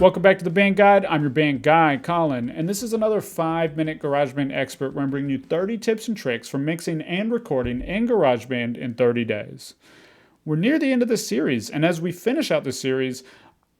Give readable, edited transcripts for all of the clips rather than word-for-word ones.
Welcome back to the Band Guide. I'm your band guy, Colin, and this is another 5-minute GarageBand expert where I'm bringing you 30 tips and tricks for mixing and recording in GarageBand in 30 days. We're near the end of this series, and as we finish out this series,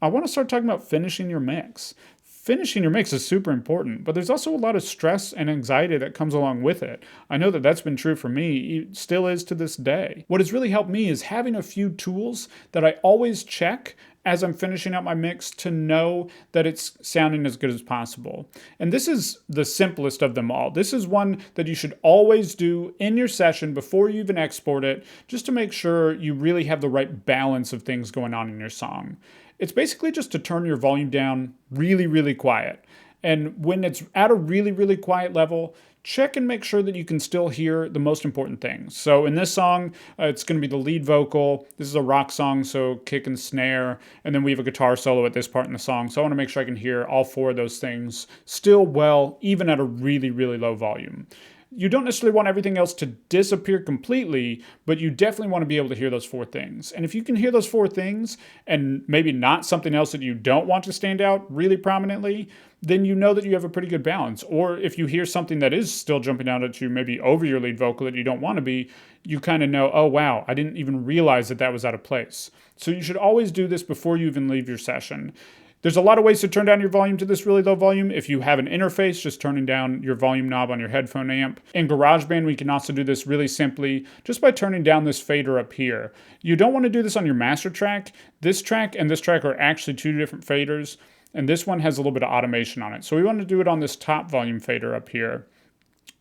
I want to start talking about finishing your mix. Finishing your mix is super important, but there's also a lot of stress and anxiety that comes along with it. I know that that's been true for me, it still is to this day. What has really helped me is having a few tools that I always check as I'm finishing out my mix to know that it's sounding as good as possible. And this is the simplest of them all. This is one that you should always do in your session before you even export it, just to make sure you really have the right balance of things going on in your song. It's basically just to turn your volume down really, really quiet. And when it's at a really, really quiet level, check and make sure that you can still hear the most important things. So in this song, it's going to be the lead vocal. This is a rock song, so kick and snare. And then we have a guitar solo at this part in the song. So I want to make sure I can hear all four of those things still well, even at a really, really low volume. You don't necessarily want everything else to disappear completely, but you definitely want to be able to hear those four things. And if you can hear those four things and maybe not something else that you don't want to stand out really prominently, then you know that you have a pretty good balance. Or if you hear something that is still jumping out at you, maybe over your lead vocal that you don't want to be, you kind of know, oh wow, I didn't even realize that that was out of place. So you should always do this before you even leave your session. There's a lot of ways to turn down your volume to this really low volume. If you have an interface, just turning down your volume knob on your headphone amp. In GarageBand, we can also do this really simply just by turning down this fader up here. You don't want to do this on your master track. This track and this track are actually two different faders, and this one has a little bit of automation on it. So we want to do it on this top volume fader up here.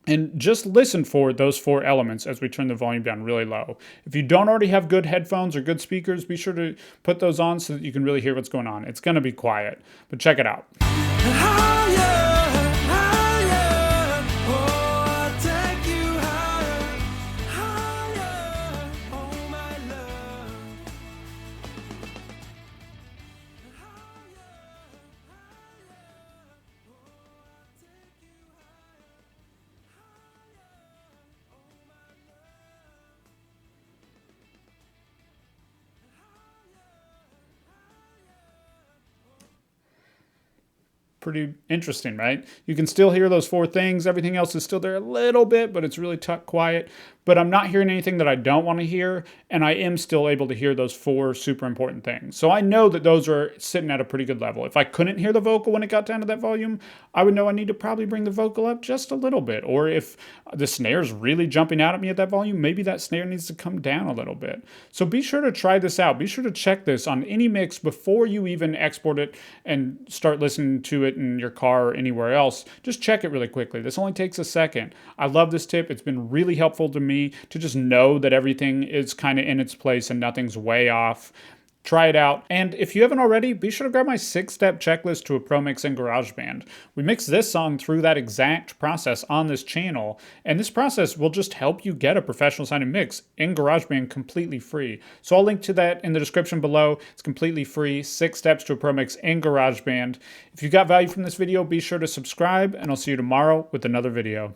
And just listen for those four elements as we turn the volume down really low. If you don't already have good headphones or good speakers, be sure to put those on so that you can really hear what's going on. It's going to be quiet, but check it out. Pretty interesting, right? You can still hear those four things. Everything else is still there a little bit, but it's really tucked quiet. But I'm not hearing anything that I don't want to hear, and I am still able to hear those four super important things. So I know that those are sitting at a pretty good level. If I couldn't hear the vocal when it got down to that volume, I would know I need to probably bring the vocal up just a little bit. Or if the snare is really jumping out at me at that volume, maybe that snare needs to come down a little bit. So be sure to try this out. Be sure to check this on any mix before you even export it and start listening to it in your car or anywhere else. Just check it really quickly. This only takes a second. I love this tip. It's been really helpful to me to just know that everything is kind of in its place and nothing's way off. Try it out. And if you haven't already, be sure to grab my 6-step checklist to a pro mix in GarageBand. We mix this song through that exact process on this channel, and this process will just help you get a professional sounding mix in GarageBand completely free. So I'll link to that in the description below. It's completely free, 6 steps to a pro mix in GarageBand. If you got value from this video, be sure to subscribe, and I'll see you tomorrow with another video.